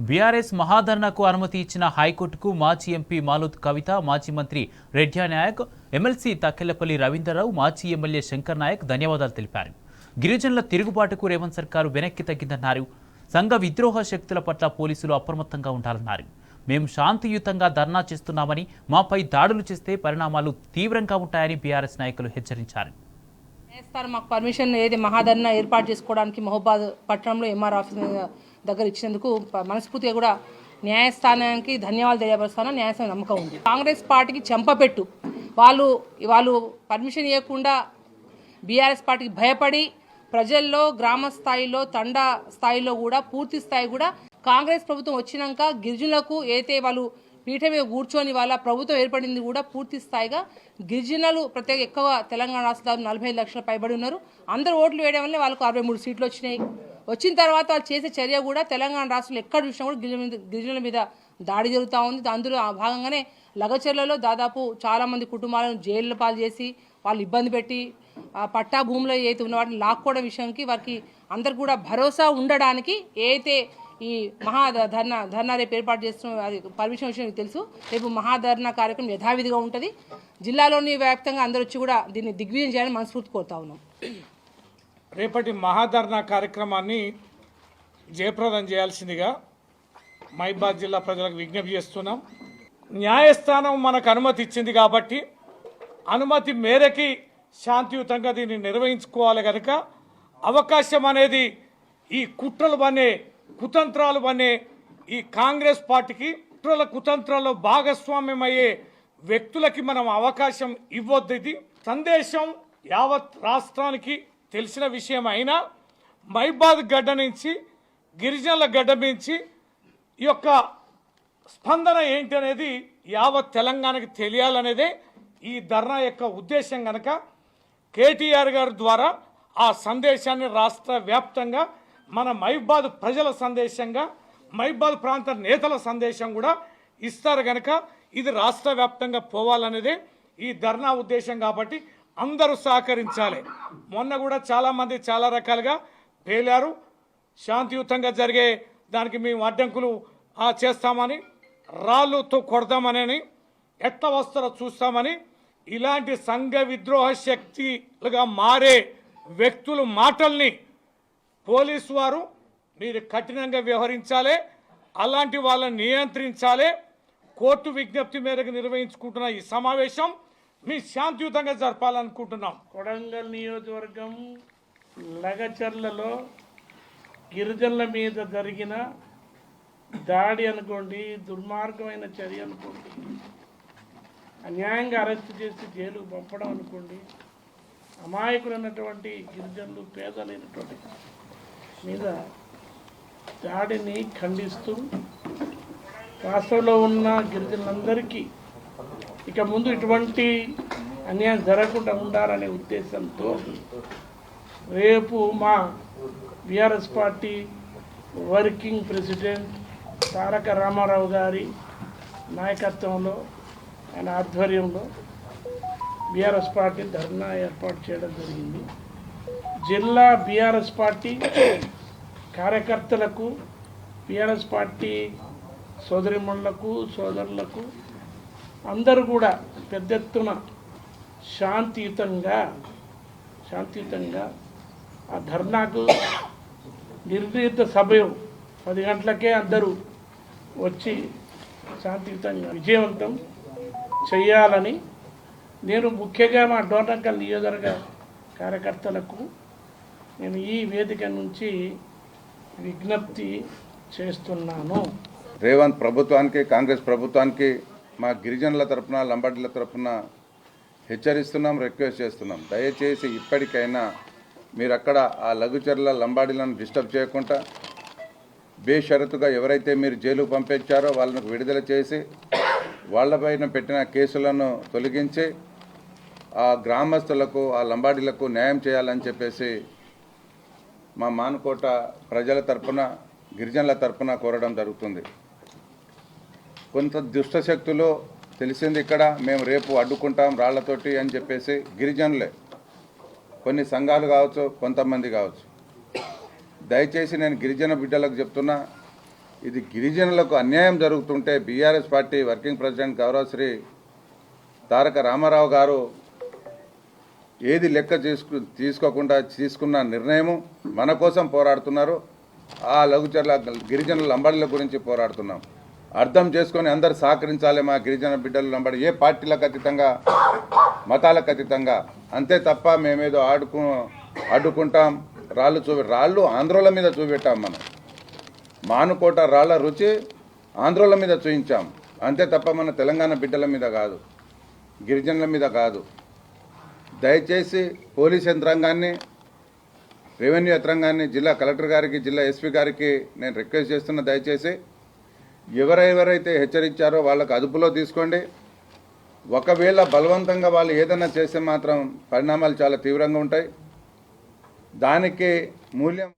BRS మహాధర్నాకు అనుమతి ఇచ్చిన హైకోర్టుకు మాజీ ఎంపీ మాలోత్ కవిత, మాజీ మంత్రి రెడ్డి నాయక్, ఎమ్మెల్సీ తక్కెళ్లపల్లి రవీంద్రరావు, మాజీ ఎమ్మెల్యే శంకర్ నాయక్ ధన్యవాదాలు తెలిపారు. గిరిజనుల తిరుగుబాటుకు రేవంత్ సర్కారు వెనక్కి తగ్గిందన్నారు. సంఘ విద్రోహ శక్తుల పట్ల పోలీసులు అప్రమత్తంగా ఉండాలన్నారు. మేము శాంతియుతంగా ధర్నా చేస్తున్నామని, మాపై దాడులు చేస్తే పరిణామాలు తీవ్రంగా ఉంటాయని బీఆర్ఎస్ నాయకులు హెచ్చరించారు. మాకు పర్మిషన్ ఏది మహాధర్నా ఏర్పాటు చేసుకోవడానికి మహబూబాద్ పట్టణంలో ఎంఆర్ ఆఫీస్ దగ్గర ఇచ్చినందుకు మనస్ఫూర్తిగా కూడా న్యాయస్థానానికి ధన్యవాదాలు తెలియపరుస్తాను. న్యాయస్థానం నమ్మకం ఉంది. కాంగ్రెస్ పార్టీకి చెంపపెట్టు వాళ్ళు పర్మిషన్ ఇవ్వకుండా బీఆర్ఎస్ పార్టీకి భయపడి ప్రజల్లో గ్రామ స్థాయిలో తండా స్థాయిలో కూడా పూర్తి స్థాయి కూడా కాంగ్రెస్ ప్రభుత్వం వచ్చినాక గిరిజనులకు అయితే వాళ్ళు పీఠ మీద కూర్చొని వాళ్ళ ప్రభుత్వం ఏర్పడింది కూడా పూర్తి స్థాయిగా గిరిజనులు ప్రత్యేక ఎక్కువ తెలంగాణ రాష్ట్రంలో 45 లక్షల పైబడి ఉన్నారు. అందరూ ఓట్లు వేయడం వల్ల వాళ్ళకు 63 సీట్లు వచ్చినాయి. వచ్చిన తర్వాత వాళ్ళు చేసే చర్య కూడా తెలంగాణ రాష్ట్రంలో ఎక్కడ చూసినా కూడా గిరిజనుల మీద దాడి జరుగుతూ ఉంది. అందులో భాగంగానే లగచర్లలో దాదాపు చాలామంది కుటుంబాలను జైలు పాలు చేసి వాళ్ళు ఇబ్బంది పెట్టి పట్టా భూములు ఏదైతే ఉన్న వాటిని లాక్కోవడం విషయానికి వారికి అందరు కూడా భరోసా ఉండడానికి ఏదైతే ఈ ధర్నా రేపు ఏర్పాటు చేస్తున్న అది పర్మిషన్ విషయం తెలుసు. రేపు మహాధర్నా కార్యక్రమం యథావిధిగా ఉంటుంది. జిల్లాలోని వ్యాప్తంగా అందరూ వచ్చి కూడా దీన్ని దిగ్విజయం చేయాలని మనస్ఫూర్తి కోరుతా ఉన్నాం. రేపటి మహాధర్నా కార్యక్రమాన్ని జయప్రదం చేయాల్సిందిగా మహబూబాద్ జిల్లా ప్రజలకు విజ్ఞప్తి చేస్తున్నాం. న్యాయస్థానం మనకు అనుమతి ఇచ్చింది కాబట్టి అనుమతి మేరకి శాంతియుతంగా దీన్ని నిర్వహించుకోవాలి కనుక అవకాశం అనేది ఈ కుట్రలు అనే కుతంత్రాలు అనే ఈ కాంగ్రెస్ పార్టీకి కుట్రల కుతంత్రాల్లో భాగస్వామ్యం అయ్యే వ్యక్తులకి మనం అవకాశం ఇవ్వద్దు. ఇది సందేశం యావత్ రాష్ట్రానికి తెలిసిన విషయం అయినా మహబూబాద్ గడ్డ నుంచి గిరిజనుల గడ్డ నుంచి ఈ యొక్క స్పందన ఏంటి అనేది యావత్ తెలంగాణకి తెలియాలనేదే ఈ ధర్నా యొక్క ఉద్దేశం కనుక కేటీఆర్ గారి ద్వారా ఆ సందేశాన్ని రాష్ట్ర వ్యాప్తంగా మన మహబూబాద్ ప్రజల సందేశంగా మహబూబాద్ ప్రాంత నేతల సందేశం కూడా ఇస్తారు కనుక ఇది రాష్ట్ర వ్యాప్తంగా పోవాలనేదే ఈ ధర్నా ఉద్దేశం కాబట్టి అందరూ సహకరించాలి. మొన్న కూడా చాలామంది చాలా రకాలుగా పేలారు. శాంతియుతంగా జరిగే దానికి మేము అడ్డంకులు చేస్తామని, రాళ్ళతో కొడతామని, ఎట్లా వస్తారో చూస్తామని ఇలాంటి సంఘ విద్రోహ శక్తులుగా మారే వ్యక్తుల మాటల్ని పోలీసు వారు మీరు కఠినంగా వ్యవహరించాలి. అలాంటి వాళ్ళని నియంత్రించాలి. కోర్టు విజ్ఞప్తి మేరకు నిర్వహించుకుంటున్న ఈ సమావేశం మీ శాంతియుతంగా జరపాలనుకుంటున్నాం. కొడంగల్ నియోజకవర్గం లగచర్లలో గిరిజనుల మీద జరిగిన దాడి అనుకోండి, దుర్మార్గమైన చర్య అనుకోండి, అన్యాయంగా అరెస్టు చేసి జైలుకు పంపడం అనుకోండి, అమాయకులైనటువంటి గిరిజనులు పేదలైనటువంటి మీద దాడిని ఖండిస్తూ రాష్ట్రంలో ఉన్న గిరిజనులందరికీ ఇక ముందు ఇటువంటి అన్యాయం జరగకుండా ఉండాలనే ఉద్దేశంతో రేపు మా బీఆర్ఎస్ పార్టీ వర్కింగ్ ప్రెసిడెంట్ తారక రామారావు గారి నాయకత్వంలో ఆయన ఆధ్వర్యంలో బీఆర్ఎస్ పార్టీ ధర్నా ఏర్పాటు చేయడం జరిగింది. జిల్లా బీఆర్ఎస్ పార్టీ కార్యకర్తలకు, బీఆర్ఎస్ పార్టీ సోదరిమణులకు, సోదరులకు అందరూ కూడా పెద్ద ఎత్తున శాంతియుతంగా ఆ ధర్నాకు నిర్ణీత సమయం 10 గంటలకే అందరూ వచ్చి శాంతియుతంగా విజయవంతం చేయాలని నేను ముఖ్యంగా మా డోర్నకల్ నియోజకవర్గ కార్యకర్తలకు నేను ఈ వేదిక నుంచి విజ్ఞప్తి చేస్తున్నాను. రేవంత్ ప్రభుత్వానికి, కాంగ్రెస్ ప్రభుత్వానికి మా గిరిజనుల తరఫున, లంబాడీల తరఫున హెచ్చరిస్తున్నాం, రిక్వెస్ట్ చేస్తున్నాం. దయచేసి ఇప్పటికైనా మీరు అక్కడ ఆ లఘుచర్ల లంబాడీలను డిస్టర్బ్ చేయకుండా బేషరతుగా ఎవరైతే మీరు జైలుకు పంపించారో వాళ్ళను విడుదల చేసి వాళ్ళపైన పెట్టిన కేసులను తొలగించి ఆ గ్రామస్తులకు, ఆ లంబాడీలకు న్యాయం చేయాలని చెప్పేసి మా మానుకోట ప్రజల తరఫున, గిరిజనుల తరఫున కోరడం జరుగుతుంది. కొంత దుష్టశక్తులు తెలిసింది ఇక్కడ మేము రేపు అడ్డుకుంటాం రాళ్లతోటి అని చెప్పేసి గిరిజనులే, కొన్ని సంఘాలు కావచ్చు, కొంతమంది కావచ్చు. దయచేసి నేను గిరిజన బిడ్డలకు చెప్తున్నా, ఇది గిరిజనులకు అన్యాయం జరుగుతుంటే బీఆర్ఎస్ పార్టీ వర్కింగ్ ప్రెసిడెంట్ గౌరవశ్రీ తారక రామారావు గారు ఏది లెక్క తీసుకోకుండా తీసుకున్న నిర్ణయము మన కోసం పోరాడుతున్నారు. ఆ లఘుచర్ల గిరిజనుల లంబాడీల గురించి పోరాడుతున్నాం. అర్థం చేసుకొని అందరు సహకరించాలి. మా గిరిజన బిడ్డలు లంబాడి ఏ పార్టీలకు అతీతంగా మతాలకు అతీతంగా, అంతే తప్ప మేమేదో అడ్డుకుంటాం. రాళ్ళు ఆంధ్రోల మీద చూపెట్టాం. మనం మానుకోట రాళ్ల రుచి ఆంధ్రోల మీద చూయించాం. అంతే తప్ప మన తెలంగాణ బిడ్డల మీద కాదు, గిరిజనుల మీద కాదు. దయచేసి పోలీస్ యంత్రాంగాన్ని, రెవెన్యూ యంత్రాంగాన్ని, జిల్లా కలెక్టర్ గారికి, జిల్లా ఎస్పీ గారికి నేను రిక్వెస్ట్ చేస్తున్నా, దయచేసి ఎవరెవరైతే హెచ్చరించారో వాళ్ళకు అదుపులో తీసుకోండి. ఒకవేళ బలవంతంగా వాళ్ళు ఏదైనా చేస్తే మాత్రం పరిణామాలు చాలా తీవ్రంగా ఉంటాయి. దానికి మూల్యం